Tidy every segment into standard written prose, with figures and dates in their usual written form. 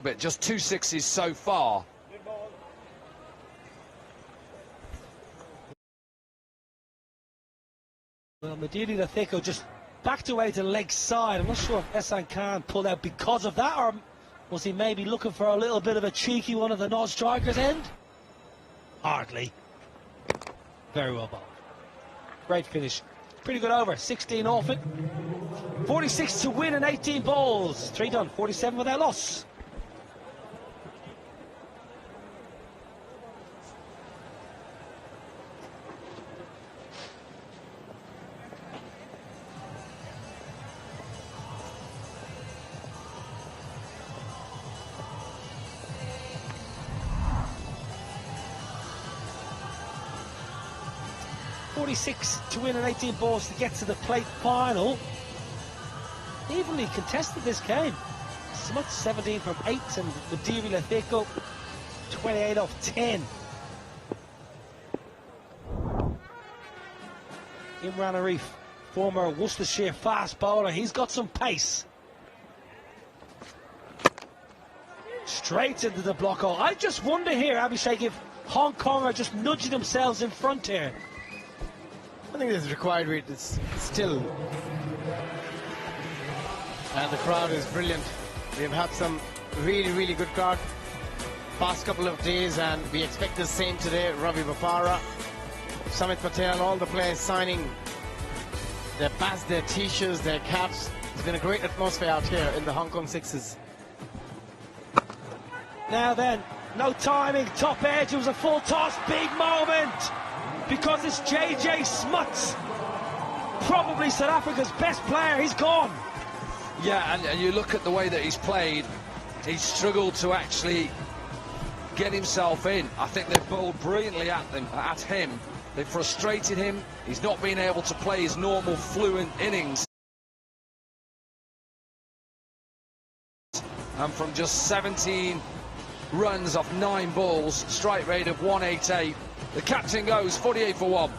But just 2 sixes so far. Well, Mediri Lathiko just backed away to the leg side. I'm not sure if Ehsan Khan pulled out because of that, or was he maybe looking for a little bit of a cheeky one at the non-striker's end? Hardly. Very well bowled. Great finish. Pretty good over. 16 off it. 46 to win in 18 balls. 3 done. 47 without loss. To win in 18 balls to get to the plate final. Evenly contested this game. Smuts 17 from 8 and Mediri Lathiko 28 off 10. Imran Arif, former Worcestershire fast bowler, he's got some pace. Straight into the block hole. I just wonder here, Abhishek, if Hong Kong are just nudging themselves in front here. I think this required weight is still, and the crowd is brilliant. We've had some really good crowd past couple of days, and we expect the same today. Ravi Bopara, Samit Patel, all the players signing their bats, their t-shirts, their caps. It's been a great atmosphere out here in the Hong Kong Sixes. Now then, no timing, top edge, it was a full toss, big moment, because it's JJ Smuts, probably South Africa's best player. He's gone. Yeah, and you look at the way that he's played, he's struggled to actually get himself in. I think they've bowled brilliantly at him. They've frustrated him. He's not been able to play his normal fluent innings. And from just 17 runs off 9 balls, strike rate of 188. The captain goes 48 for 1.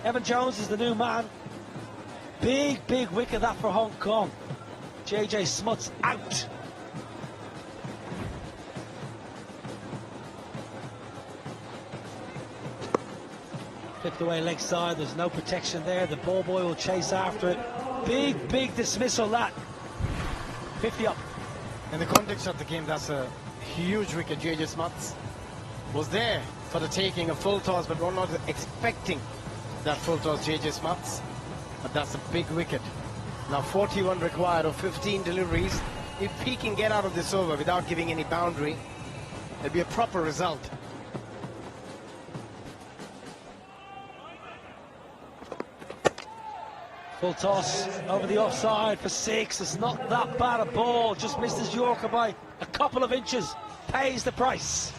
Evan Jones is the new man. Big wicket that for Hong Kong. JJ Smuts out. Flipped away leg side, there's no protection there. The ball boy will chase after it. Big dismissal that. 50 up. In the context of the game, that's a huge wicket. JJ Smuts was there for the taking, a full toss, but we're not expecting that full toss, JJ Smuts. But that's a big wicket. Now 41 required of 15 deliveries. If he can get out of this over without giving any boundary, it'll be a proper result. Full toss over the offside for 6. It's not that bad a ball. Just missed his Yorker by a couple of inches. Pays the price.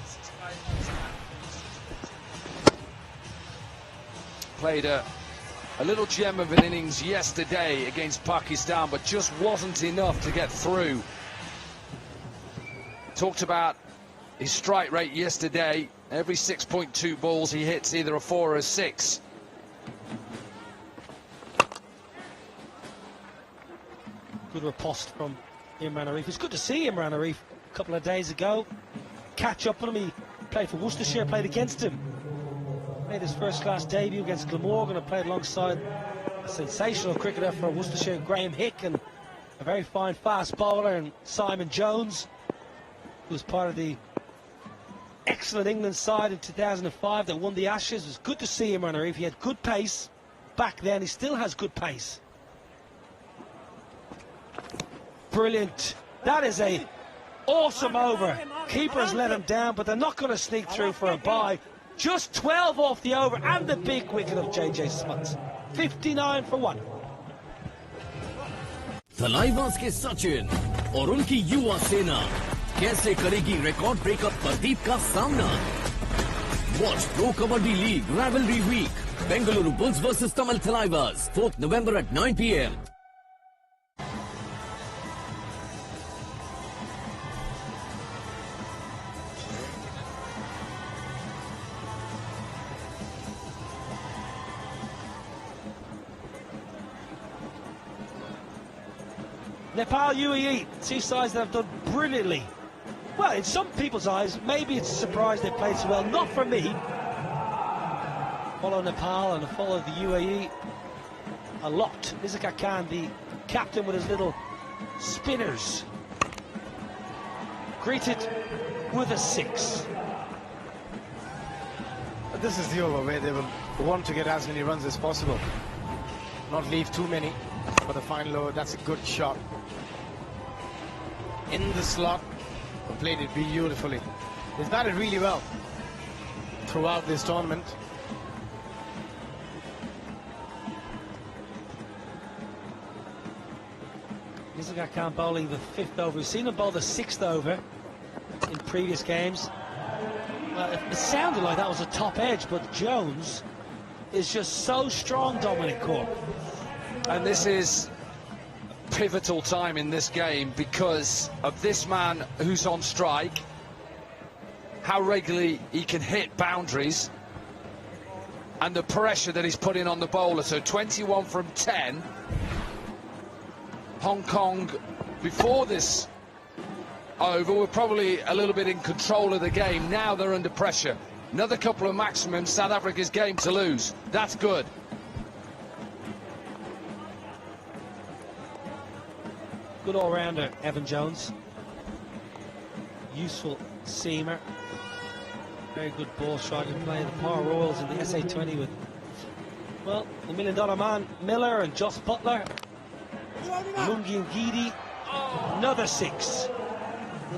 Played a little gem of an innings yesterday against Pakistan, but just wasn't enough to get through. Talked about his strike rate yesterday. Every 6.2 balls he hits either a 4 or a 6. Good riposte from Imran Arif. It's good to see Imran Arif a couple of days ago. Catch up with him. He played for Worcestershire, played against him. Made his first-class debut against Glamorgan and played alongside a sensational cricketer for Worcestershire, Graham Hick, and a very fine fast bowler, and Simon Jones, who was part of the excellent England side in 2005 that won the Ashes. It was good to see Imran Arif. He had good pace back then. He still has good pace. Brilliant. That is a awesome over. Keepers let him down, but they're not going to sneak through for a bye. Just 12 off the over and the big wicket of JJ Smuts. 59 for 1. तलाईबाज के सचिन और उनकी युवा सेना कैसे करेगी record breakup तरतीब का सामना? Watch Pro Kabaddi League Rivalry Week. Bengaluru Bulls versus Tamil Talaibas. 4th November at 9 p.m. Nepal, UAE, two sides that have done brilliantly. Well, in some people's eyes, maybe it's a surprise they played so well. Not for me. Follow Nepal and follow the UAE a lot. Nizaka Khan, the captain with his little spinners, greeted with a 6. This is the over where they will want to get as many runs as possible, not leave too many for the final over. That's a good shot in the slot. Played it beautifully. He's batted really well throughout this tournament. Nizaka Khan bowling the 5th over. We've seen him bowl the 6th over in previous games. Well, it sounded like that was a top edge, but Jones is just so strong, Dominic Corp. And this is pivotal time in this game because of this man who's on strike, how regularly he can hit boundaries, and the pressure that he's putting on the bowler. So 21 from 10. Hong Kong, before this over, were probably a little bit in control of the game. Now they're under pressure. Another couple of maximums, South Africa's game to lose. That's good. Good all-rounder, Evan Jones. Useful seamer. Very good ball striker. Playing the Power Royals in the SA20 with, well, the $1 Million Man, Miller and Joss Butler. Lungi and Gidi. Another 6.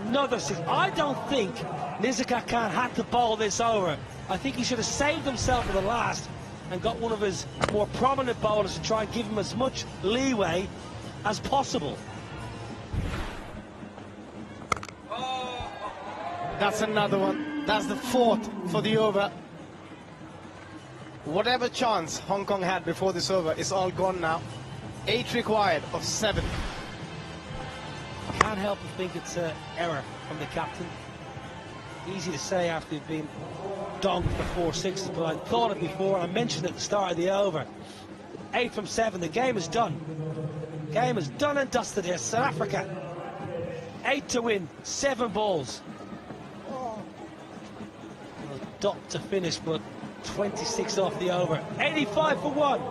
Another 6. I don't think Nizaka Khan had to bowl this over. I think he should have saved himself for the last and got one of his more prominent bowlers to try and give him as much leeway as possible. That's another one. That's the 4th for the over. Whatever chance Hong Kong had before this over is all gone now. 8 required of 7. Can't help but think it's an error from the captain. Easy to say after you've been donked for 4 6s, but I thought it before. I mentioned at the start of the over. 8 from 7. The game is done. Game is done and dusted here. South Africa 8 to win, 7 balls. A dot to finish, but 26 off the over. 85 for 1.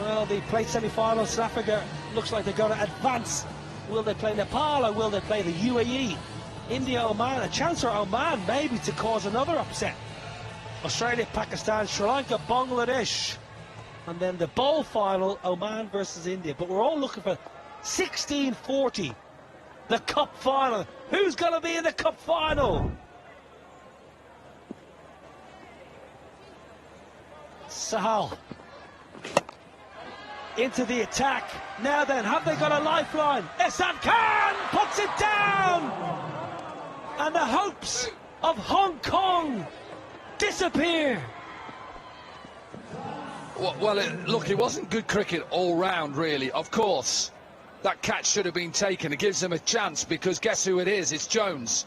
Well, the plate semi-final, South Africa looks like they're going to advance. Will they play Nepal or will they play the UAE? India, Oman, a chance for Oman maybe to cause another upset. Australia, Pakistan, Sri Lanka, Bangladesh. And then the bowl final, Oman versus India. But we're all looking for 1640, the cup final. Who's going to be in the cup final? Sahal into the attack. Now then, have they got a lifeline? Ehsan Khan puts it down! And the hopes of Hong Kong disappear. Well, look, it wasn't good cricket all round, really. Of course, that catch should have been taken. It gives them a chance because guess who it is? It's Jones.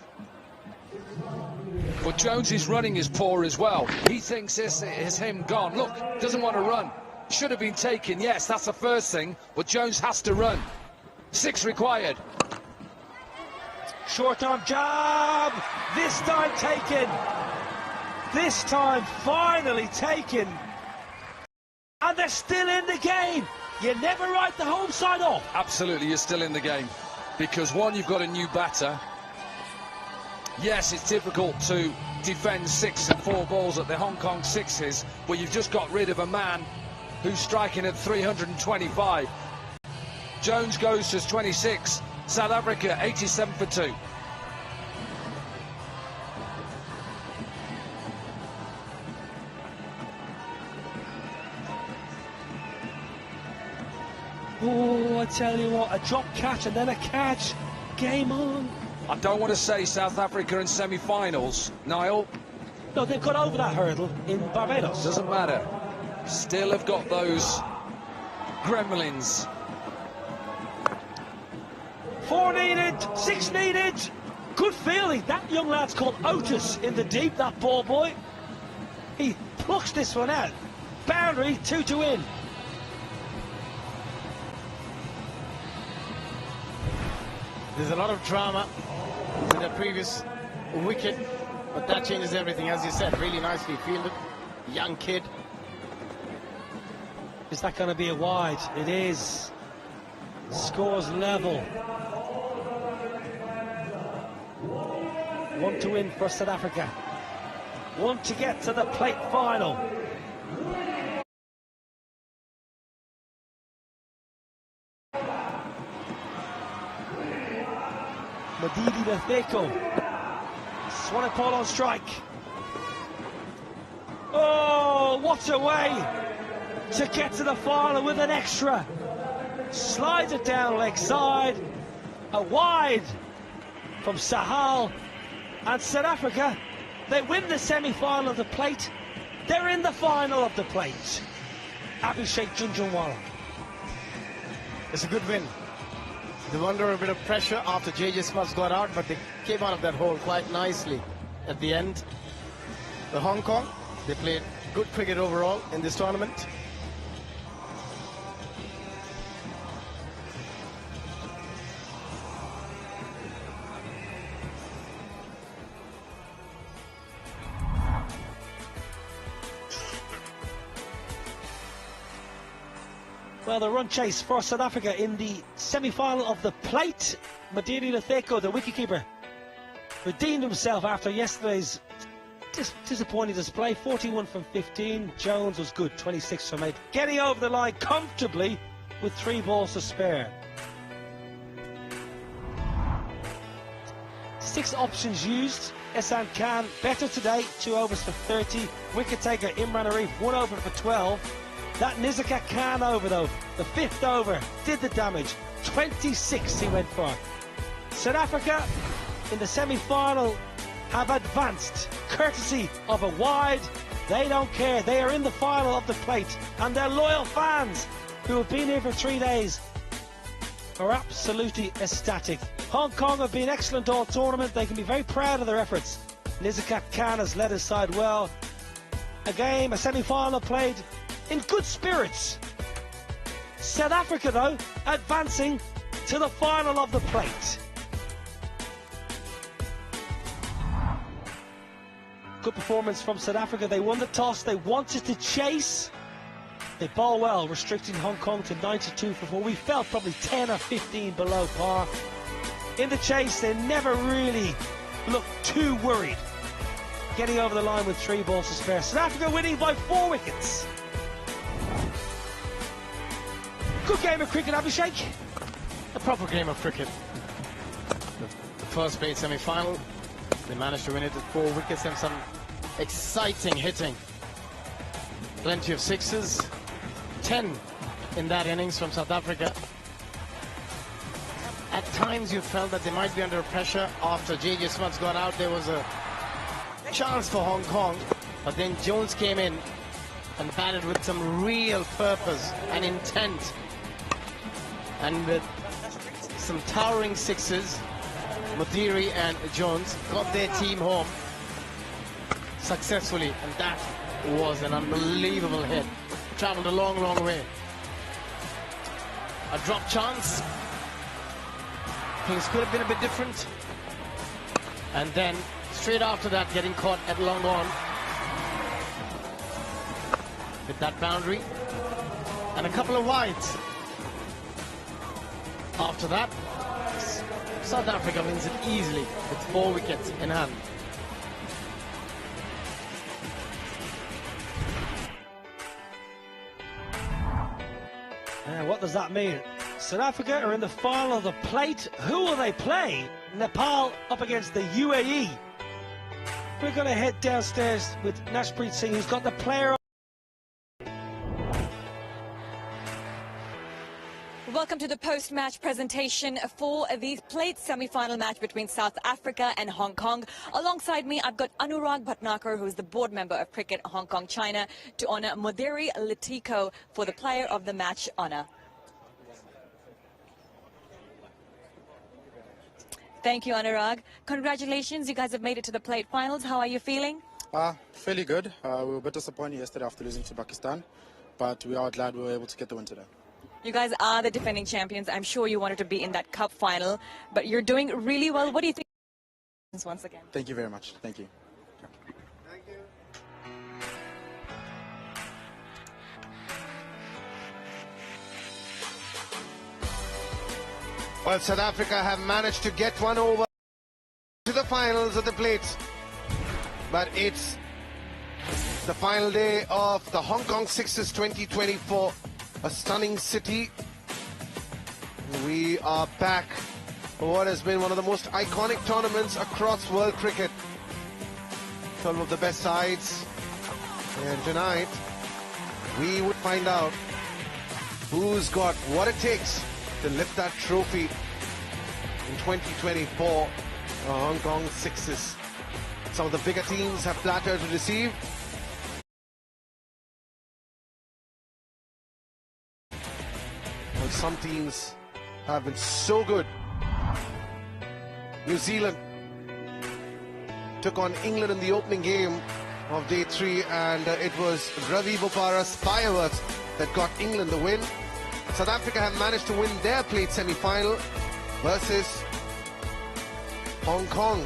But Jones's running is poor as well. He thinks this is him gone. Look, doesn't want to run. Should have been taken, yes, that's the first thing, but Jones has to run. 6 required. Short-arm jab, this time taken. This time finally taken. And they're still in the game. You never write the home side off. Absolutely, you're still in the game. Because one, you've got a new batter. Yes, it's difficult to defend 6 and 4 balls at the Hong Kong 6s, but you've just got rid of a man who's striking at 325. Jones goes to 26. South Africa 87 for 2. Oh, I tell you what, a drop catch and then a catch. Game on. I don't want to say South Africa in semi-finals, Niall. No, they've got over that hurdle in Barbados. Doesn't matter. Still have got those gremlins. 4 needed, 6 needed. Good feeling. That young lad's called Otis in the deep, that ball boy. He plucks this one out. Boundary, 2 to win. There's a lot of drama in the previous wicket, but that changes everything. As you said, really nicely fielded. Young kid. Is that going to be a wide? It is. Scores level. 1 to win for South Africa. 1 to get to the plate final. Madidi Letheko. Swanepoel on strike. Oh, what a way to get to the final with an extra. Slides it down leg side. A wide from Sahal. And South Africa, they win the semi-final of the plate. They're in the final of the plate. Abhishek Junjunwala. It's a good win. They were under a bit of pressure after JJ Smuts got out, but they came out of that hole quite nicely at the end. The Hong Kong, they played good cricket overall in this tournament. Well, the run chase for South Africa in the semi-final of the plate. Madidi Letheko, the wicketkeeper, redeemed himself after yesterday's disappointing display. 41 from 15. Jones was good, 26 from 8. Getting over the line comfortably with 3 balls to spare. 6 options used. Ehsan Khan better today, 2 overs for 30. Wicket taker Imran Arif, 1 over for 12. That Nizakat Khan over, though, the 5th over, did the damage. 26 he went for. South Africa in the semi-final have advanced, courtesy of a wide. They don't care. They are in the final of the plate. And their loyal fans, who have been here for 3 days, are absolutely ecstatic. Hong Kong have been excellent all tournament. They can be very proud of their efforts. Nizakat Khan has led his side well. A semi-final played in good spirits. South Africa, though, advancing to the final of the plate. Good performance from South Africa. They won the toss. They wanted to chase. They bowl well, restricting Hong Kong to 92 for 4. We felt probably 10 or 15 below par. In the chase, they never really looked too worried. Getting over the line with 3 balls to spare. South Africa winning by 4 wickets. Good game of cricket, Abhishek. A proper game of cricket. The first played semi-final. They managed to win it with 4 wickets and some exciting hitting. Plenty of sixes. 10 in that innings from South Africa. At times you felt that they might be under pressure after JJ Smuts got out. There was a chance for Hong Kong, but then Jones came in and batted with some real purpose and intent. And with some towering sixes, Mudiri and Jones got their team home successfully, and that was an unbelievable hit. Travelled a long, long way. A drop chance. Things could have been a bit different. And then, straight after that, getting caught at long on. With that boundary. And a couple of wides. After that, South Africa wins it easily with 4 wickets in hand. What does that mean? South Africa are in the final of the plate. Who will they play? Nepal up against the UAE. We're going to head downstairs with Nashpreet Singh, who's got the player. Welcome to the post-match presentation for the plate semi-final match between South Africa and Hong Kong. Alongside me, I've got Anurag Bhatnagar, who is the board member of Cricket Hong Kong, China, to honour Moderi Litiko for the player of the match honour. Thank you, Anurag. Congratulations, you guys have made it to the plate finals. How are you feeling? Fairly good. We were a bit disappointed yesterday after losing to Pakistan, but we are glad we were able to get the win today. You guys are the defending champions. I'm sure you wanted to be in that cup final, but you're doing really well. What do you think once again? Thank you very much. Thank you. Thank you. Well, South Africa have managed to get one over to the finals of the plates, but it's the final day of the Hong Kong Sixers 2024. A stunning city. We are back for what has been one of the most iconic tournaments across world cricket. 12 of the best sides. And tonight, we would find out who's got what it takes to lift that trophy in 2024. The Hong Kong Sixers. Some of the bigger teams have plateaued to receive. Some teams have been so good. New Zealand took on England in the opening game of day 3, and it was Ravi Bopara's fireworks that got England the win. South Africa have managed to win their plate semi-final versus Hong Kong.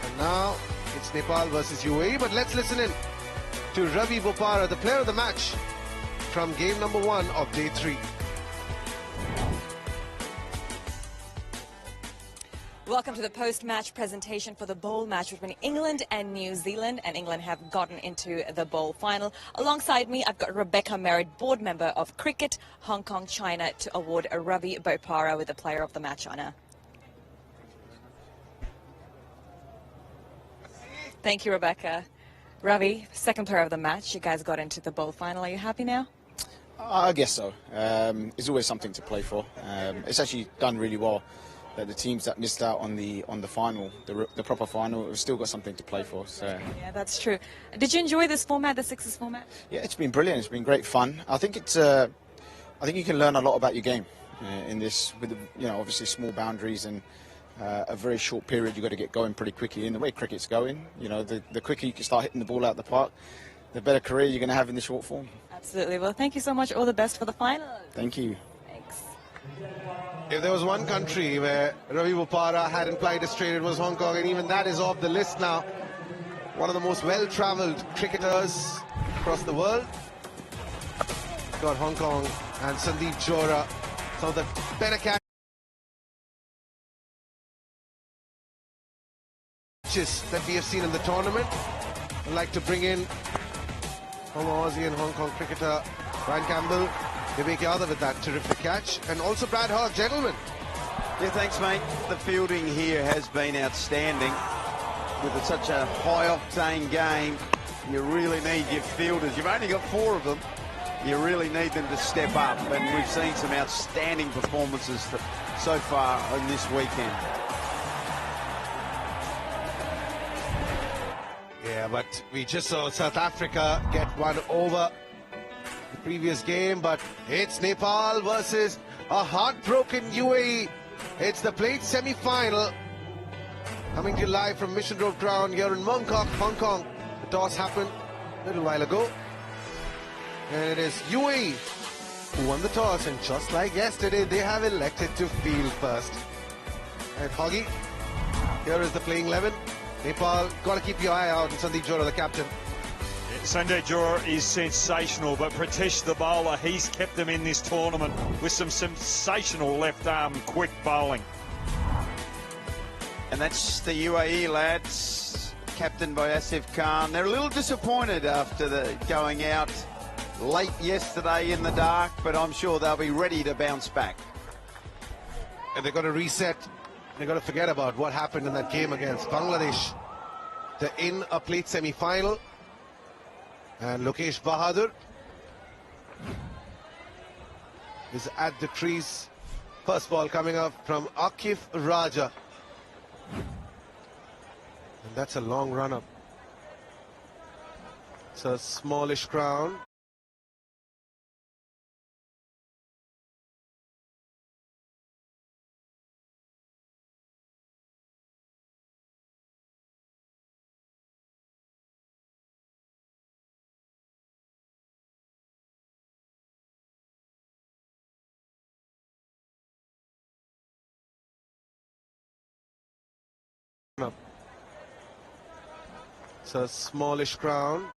And now it's Nepal versus UAE, but let's listen in to Ravi Bopara, the player of the match, from game number 1 of day 3. Welcome to the post-match presentation for the bowl match between England and New Zealand, and England have gotten into the bowl final. Alongside me, I've got Rebecca Merritt, board member of Cricket Hong Kong, China, to award Ravi Bopara with the player of the match honour. Thank you, Rebecca. Ravi, second player of the match. You guys got into the bowl final. Are you happy now? I guess so. It's always something to play for. It's actually done really well that the teams that missed out on the final, the proper final, have still got something to play for. So yeah, that's true. Did you enjoy this format, the Sixers format? yeah, it's been brilliant. It's been great fun. I think it's. I think you can learn a lot about your game in this, with obviously small boundaries and a very short period. You've got to get going pretty quickly. In the way cricket's going, the quicker you can start hitting the ball out the park, the better career you're going to have in the short form. Absolutely. Well, thank you so much. All the best for the final. Thank you. Thanks. If there was one country where Ravi Bopara hadn't played straight, it was Hong Kong, and even that is off the list now. One of the most well-travelled cricketers across the world. Got Hong Kong and Sandeep Johra, some of the better catches that we have seen in the tournament. I'd like to bring in former Aussie and Hong Kong cricketer Ryan Campbell, Vivek Yadav with that terrific catch, and also Brad Hogg. Gentlemen. Yeah, thanks, mate. The fielding here has been outstanding. With such a high-octane game, you really need your fielders. You've only got 4 of them. You really need them to step up, and we've seen some outstanding performances so far on this weekend. Yeah, but we just saw South Africa get one over the previous game, but it's Nepal versus a heartbroken UAE. It's the plate semi-final. Coming to you live from Mission Road Ground here in Mongkok, Hong Kong. The toss happened a little while ago. And it is UAE who won the toss, and just like yesterday, they have elected to field first. And Hoggy, here is the playing 11. Nepal, got to keep your eye out on Sandeep Johra, the captain. Sandeep Johra is sensational, but Pritesh, the bowler, he's kept them in this tournament with some sensational left-arm quick bowling. And that's the UAE lads, captained by Asif Khan. They're a little disappointed after going out late yesterday in the dark, but I'm sure they'll be ready to bounce back. And they've got to reset. They've got to forget about what happened in that game against Bangladesh. They're in a plate semi-final. And Lokesh Bahadur is at the crease. First ball coming up from Akif Raja. And that's a long run-up. It's a smallish crown. It's a smallish crown.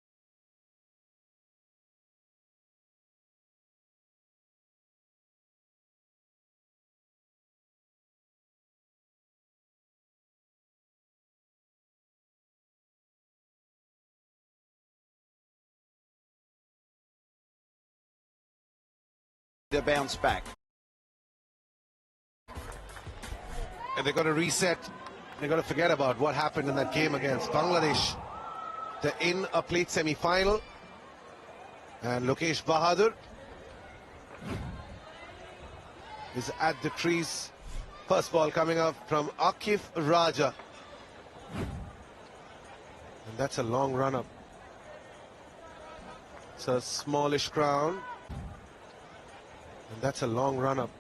To bounce back. And they've got to reset. They've got to forget about what happened in that game against Bangladesh. They're in a plate semi-final. And Lokesh Bahadur is at the crease. First ball coming up from Akif Raja. And that's a long run-up. It's a smallish crown. And that's a long run-up.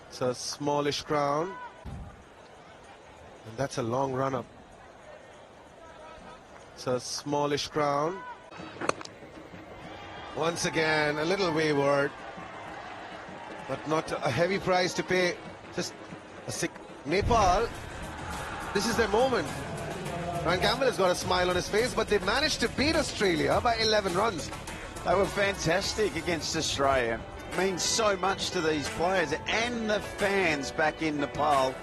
It's a smallish crown. And that's a long run-up. It's a smallish crown. Once again, a little wayward. But not a heavy price to pay. Just a sick. Nepal, this is their moment. Ryan Campbell has got a smile on his face, but they managed to beat Australia by 11 runs. They were fantastic against Australia. Means so much to these players and the fans back in Nepal.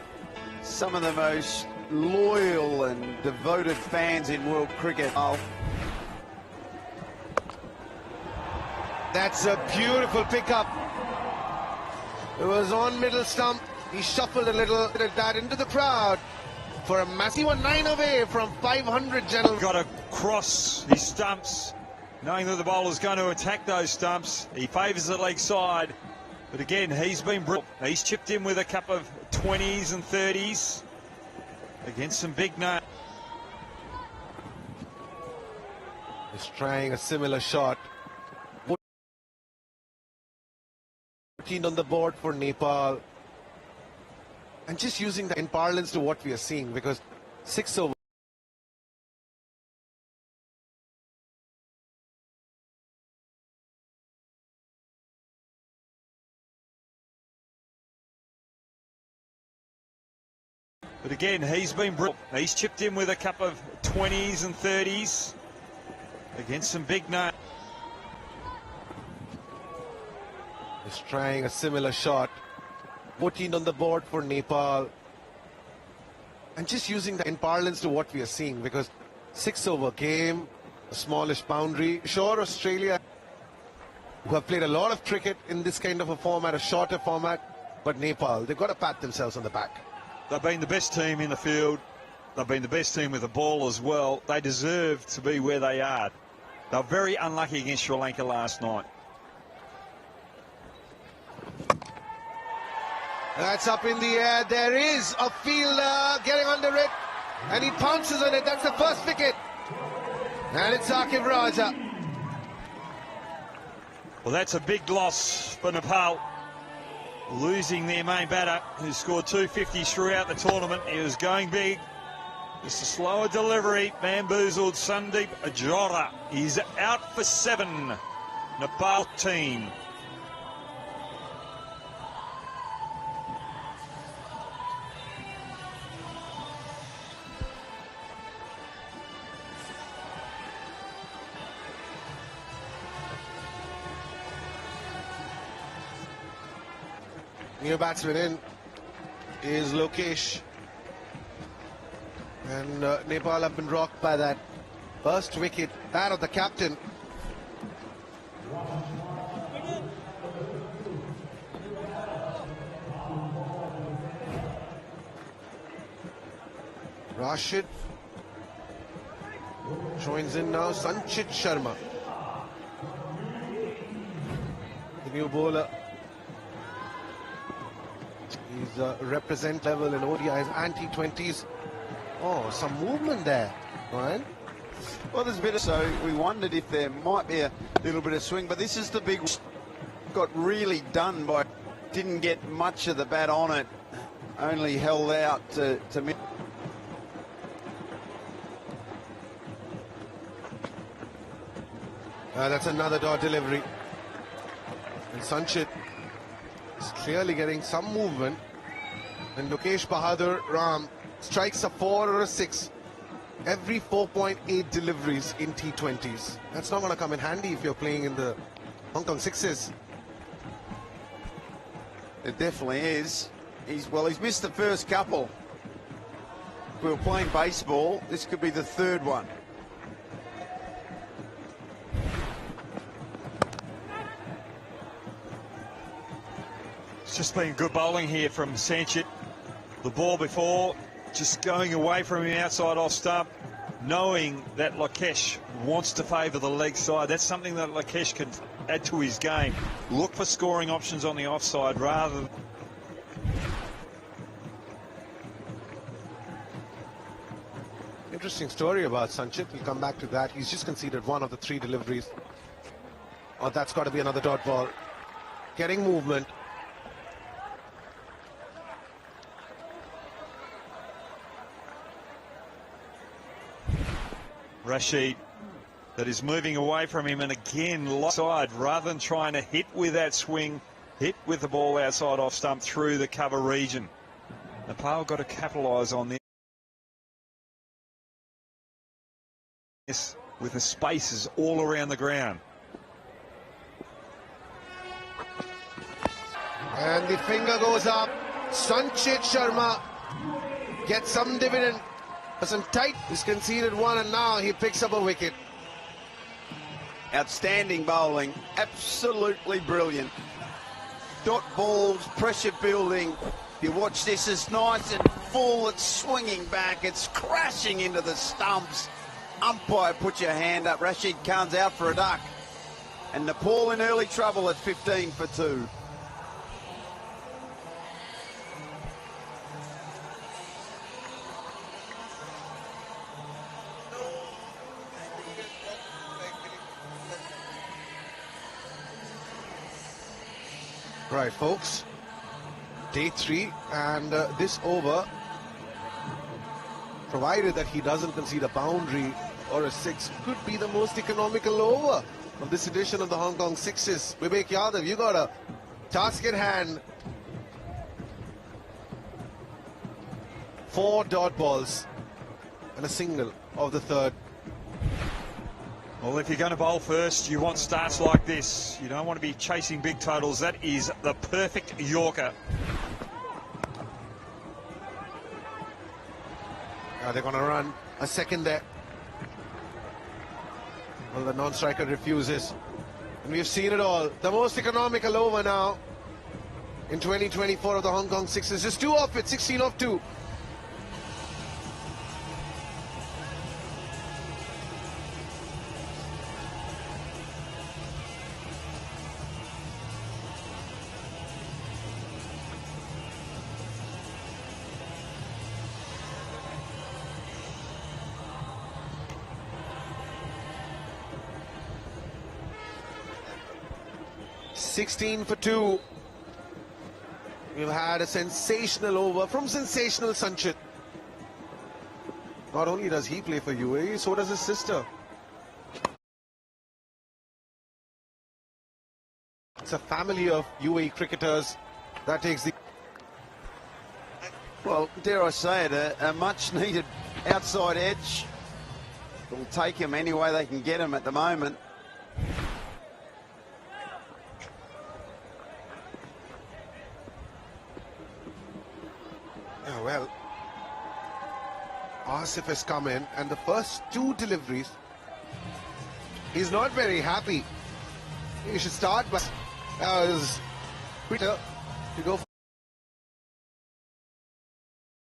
Some of the most loyal and devoted fans in world cricket. That's a beautiful pickup. It was on middle stump. He shuffled a little bit of that into the crowd for a massive 9 away from 500 gentlemen. Got to cross his stumps, knowing that the bowler's going to attack those stumps. He favours the leg side, but again, he's been brilliant. He's chipped in with a couple of 20s and 30s against some big names. He's trying a similar shot. 14 on the board for Nepal. And just using that in parlance to what we are seeing, because 6 over. But again, he's been brilliant. He's chipped in with a couple of 20s and 30s against some big names. He's trying a similar shot. 14 on the board for Nepal. And just using that in parlance to what we are seeing, because 6 over game, a smallish boundary. Sure, Australia, who have played a lot of cricket in this kind of a format, a shorter format, but Nepal, they've got to pat themselves on the back. They've been the best team in the field. They've been the best team with the ball as well. They deserve to be where they are. They were very unlucky against Sri Lanka last night. That's up in the air. There is a fielder getting under it, and he pounces on it. That's the first wicket. And it's Akif Raja. Well, that's a big loss for Nepal. Losing their main batter, who scored 250s throughout the tournament. He was going big. Just a slower delivery. Bamboozled. Sandeep Jora is out for 7. Nepal team. New batsman in is Lokesh. And Nepal have been rocked by that first wicket, that of the captain. Rashid joins in now. Sanchit Sharma. the new bowler. He's represent level in ODIs and T20s. Oh, some movement there, Ryan. Well, there's a bit of, so we wondered if there might be a little bit of swing, but this is the big, got really done by, didn't get much of the bat on it, only held out to mid. That's another dot delivery. And Sanchit is clearly getting some movement. And Lokesh Bahadur Ram strikes a 4 or a 6 every 4.8 deliveries in T20s. That's not going to come in handy if you're playing in the Hong Kong Sixes. It definitely is. He's missed the first couple. If we were playing baseball, this could be the third one. It's just been good bowling here from Sanchit. The ball before, just going away from him outside off stump, knowing that Lokesh wants to favour the leg side. That's something that Lokesh can add to his game. Look for scoring options on the offside rather than... Interesting story about Sanchit. We'll come back to that. He's just conceded one of the 3 deliveries. Oh, that's got to be another dot ball. Getting movement. Rashid, that is moving away from him, and again side rather than trying to hit with that swing, hit with the ball outside off stump through the cover region. Nepal got to capitalise on this with the spaces all around the ground. And the finger goes up. Sanchit Sharma gets some dividend. Tight, he's conceded 1 and now he picks up a wicket. Outstanding bowling, absolutely brilliant. Dot balls, pressure building. You watch this, it's nice and full, it's swinging back, it's crashing into the stumps. Umpire, put your hand up. Rashid Khan's out for a duck. And Nepal in early trouble at 15 for 2. Right, folks, day 3, and this over, provided that he doesn't concede a boundary or a 6, could be the most economical over of this edition of the Hong Kong Sixes. Vivek Yadav, you got a task at hand. 4 dot balls and a single of the 3rd. Well, if you're going to bowl first, you want starts like this. You don't want to be chasing big totals. That is the perfect Yorker. They're going to run a second there. Well, the non-striker refuses. And we've seen it all. The most economical over now in 2024 of the Hong Kong Sixes. Just 2 off it, 16 off 2. $16 for 2. We've had a sensational over from sensational Sanchit. Not only does he play for UAE, so does his sister. It's a family of UAE cricketers that takes the... Well, dare I say it, a much-needed outside edge. Will take him any way they can get him at the moment. Oh, well, Asif has come in, and the first 2 deliveries, he's not very happy. He should start by Twitter to go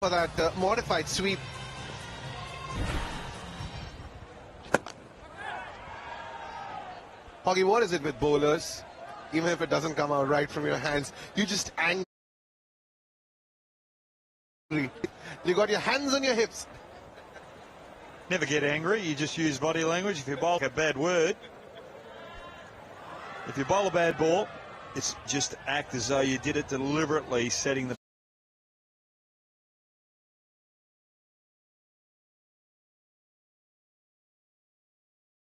for that modified sweep. Hoggy, what is it with bowlers? even if it doesn't come out right from your hands, you just angry. You got your hands on your hips. Never get angry, you just use body language. If you bowl a bad word, if you bowl a bad ball, it's just act as though you did it deliberately, setting the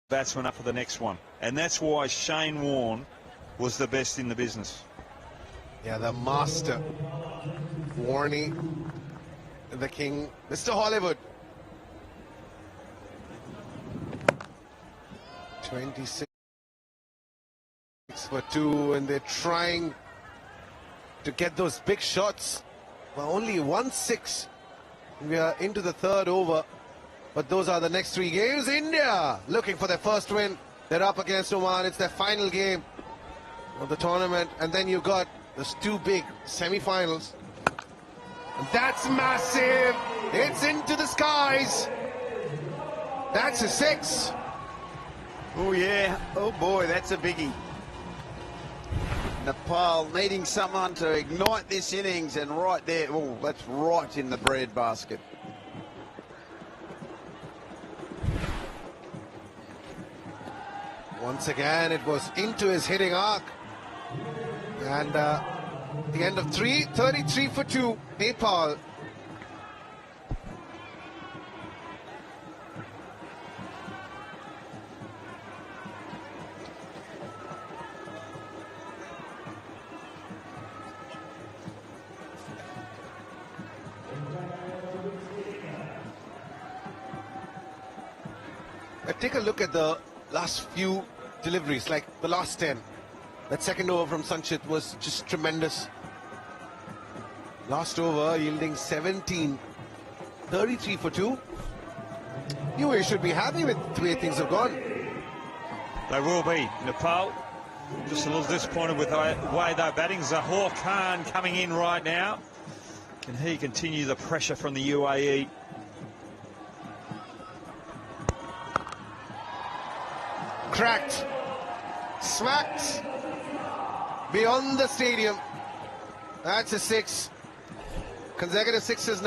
batsman up for the next one. And that's why Shane Warne was the best in the business. Yeah, the master. Warney, the king, Mr. Hollywood. 26 for 2, and they're trying to get those big shots. Well, only 1-6. We are into the third over, but those are the next 3 games. India looking for their first win. They're up against Oman. It's their final game of the tournament, and then you got those 2 big semi-finals. And that's massive. It's into the skies. That's a 6. Oh, yeah. Oh, boy, that's a biggie. Nepal needing someone to ignite this innings, and right there, oh, that's right in the breadbasket. Once again, it was into his hitting arc. And the end of 33 for 2, Nepal. Take a look at the last few deliveries, like the last 10. That second over from Sanchit was just tremendous. Last over yielding 17. 33 for 2. UAE should be happy with the way things have gone. They will be. Nepal just a little disappointed with the way they're batting. Zahor Khan coming in right now. Can he continue the pressure from the UAE? Cracked, smacked beyond the stadium. That's a 6. Consecutive 6s now.